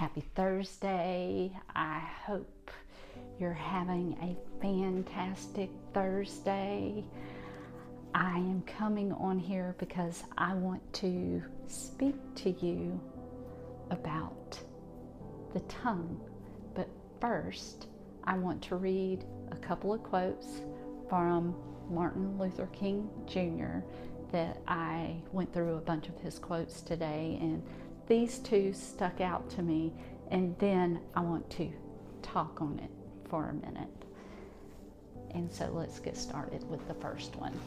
Happy Thursday. I hope you're having a fantastic Thursday. I am coming on here because I want to speak to you about the tongue. But first, I want to read a couple of quotes from Martin Luther King Jr. that I went through a bunch of his quotes today, and these two stuck out to me, and then I want to talk on it for a minute. And so let's get started with the first one.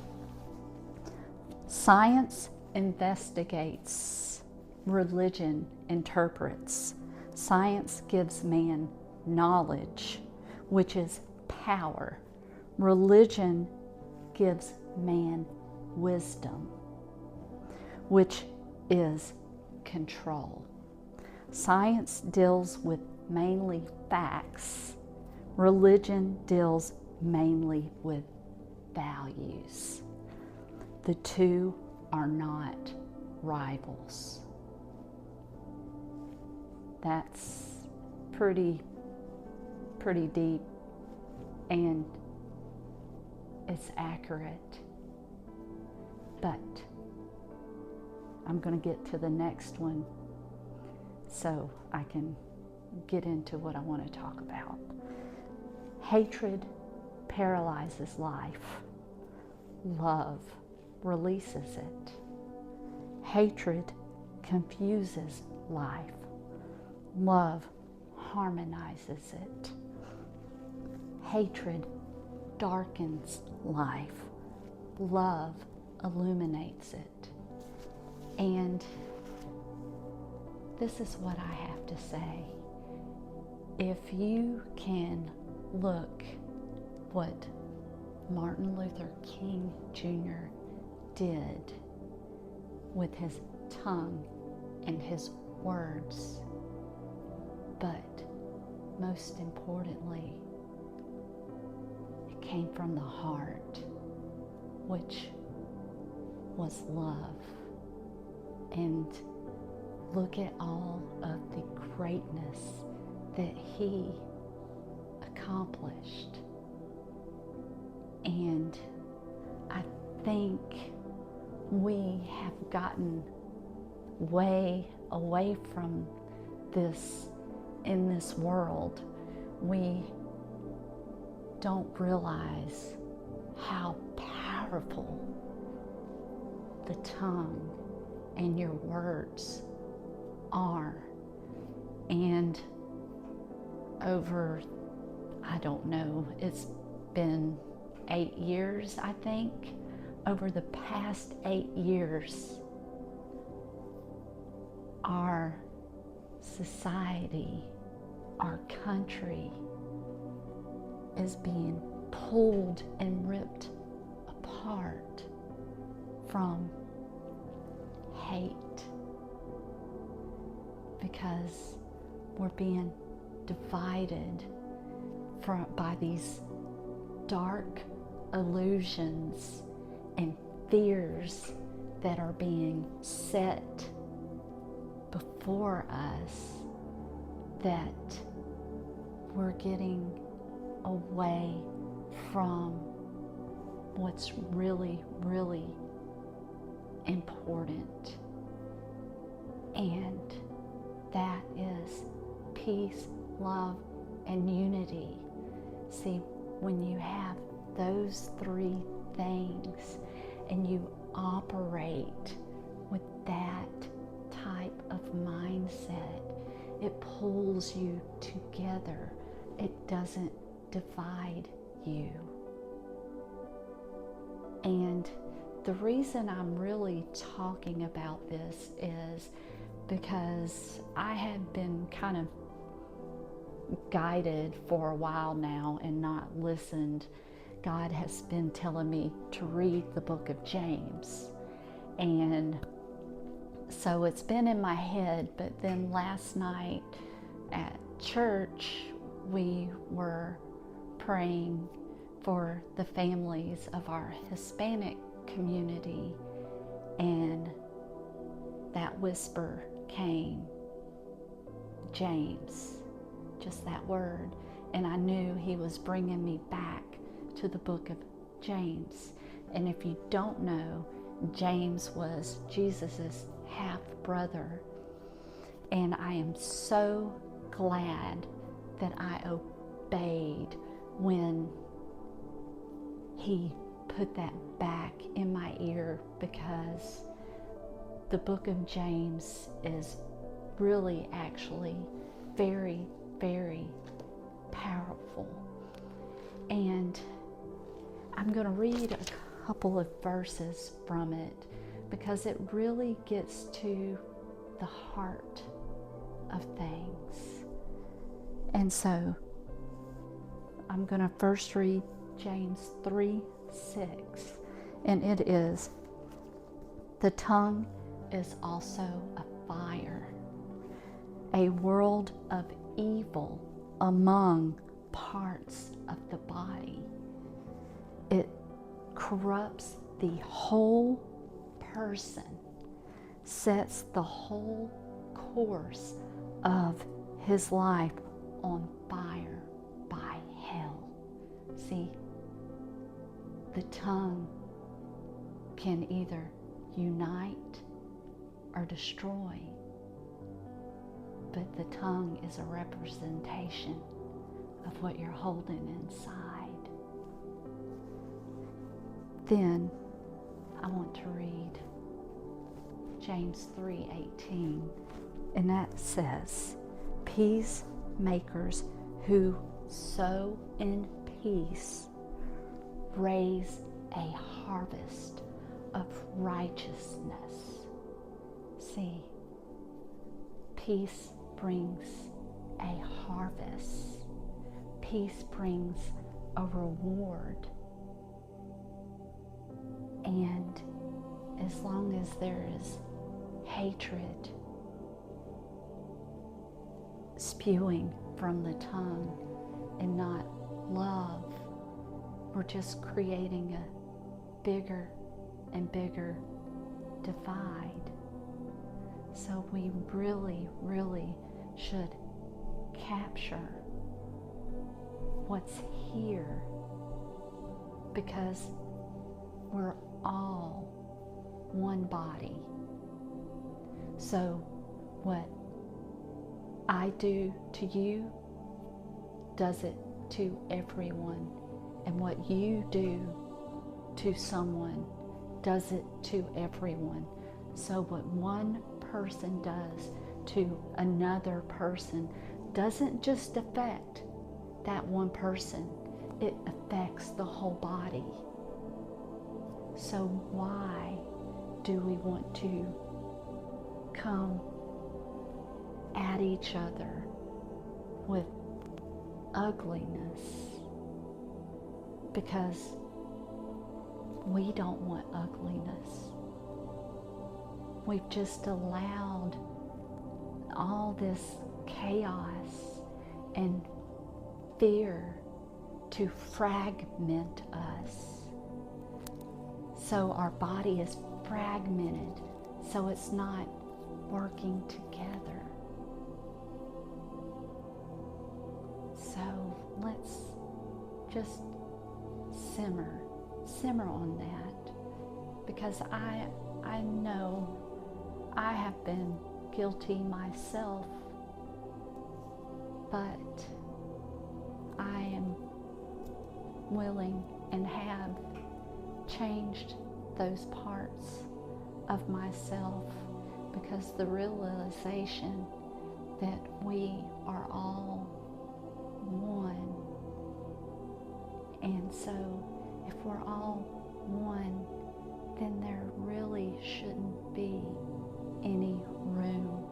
Science investigates, religion interprets. Science gives man knowledge, which is power. Religion gives man wisdom, which is control. Science deals with mainly facts. Religion deals mainly with values. The two are not rivals. That's pretty deep, and it's accurate. But I'm going to get to the next one so I can get into what I want to talk about. Hatred paralyzes life. Love releases it. Hatred confuses life. Love harmonizes it. Hatred darkens life. Love illuminates it. And this is what I have to say. If you can look what Martin Luther King Jr. did with his tongue and his words, but most importantly, it came from the heart, which was love. And look at all of the greatness that he accomplished. And I think we have gotten way away from this in this world. We don't realize how powerful the tongue and your words are. And over, I don't know, it's been 8 years, I think. Over the past 8 years, our society, our country is being pulled and ripped apart from hate, because we're being divided by these dark illusions and fears that are being set before us, that we're getting away from what's really, really important. And that is peace, love, and unity. See, when you have those three things and you operate with that type of mindset, it pulls you together. It doesn't divide you. And the reason I'm really talking about this is because I had been kind of guided for a while now and not listened. God has been telling me to read the book of James. And so it's been in my head, but then last night at church, we were praying for the families of our Hispanic community, and that whisper came, James, just that word. And I knew he was bringing me back to the book of James. And if you don't know, James was Jesus's half brother. And I am so glad that I obeyed when he put that back in my ear, because the book of James is really actually very, very powerful. And I'm going to read a couple of verses from it because it really gets to the heart of things. And so I'm going to first read James 3:6, and it is, "The tongue is also a fire, a world of evil among parts of the body. It corrupts the whole person, sets the whole course of his life on fire by hell." See, the tongue can either unite or destroy, but the tongue is a representation of what you're holding inside. Then I want to read James 3:18, and that says, "Peacemakers who sow in peace raise a harvest of righteousness." See, peace brings a harvest. Peace brings a reward. And as long as there is hatred spewing from the tongue and not love, we're just creating a bigger and bigger divide. So we really, really should capture what's here, because we're all one body. So what I do to you does it to everyone, and what you do to someone does it to everyone. So what one person does to another person doesn't just affect that one person, it affects the whole body. So why do we want to come at each other with ugliness? Because we don't want ugliness. We've just allowed all this chaos and fear to fragment us. So our body is fragmented, so it's not working together. So let's just simmer on that, because I know I have been guilty myself, but I am willing and have changed those parts of myself, because the realization that we are all one. And so if we're all one, then there really shouldn't be any room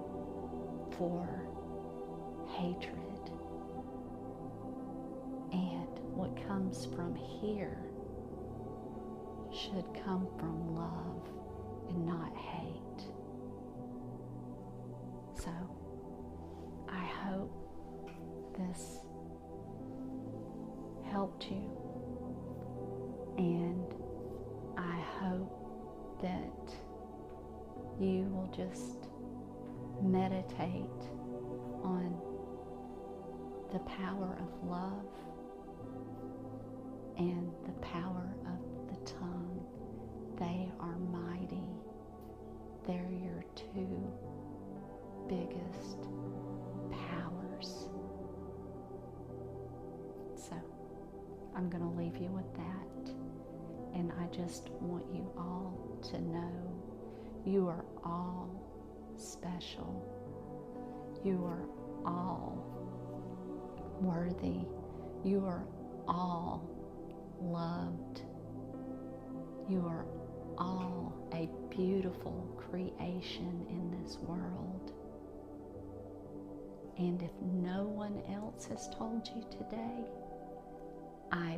for hatred. And what comes from here should come from love and not hate. So I hope this helped you, and I hope that you will just meditate on the power of love and the power of the tongue. They are mighty. They're your two biggest powers. So I'm going to leave you with that. And I just want you all to know you are all special. You are all worthy. You are all loved. You are all a beautiful creation in this world. And if no one else has told you today, I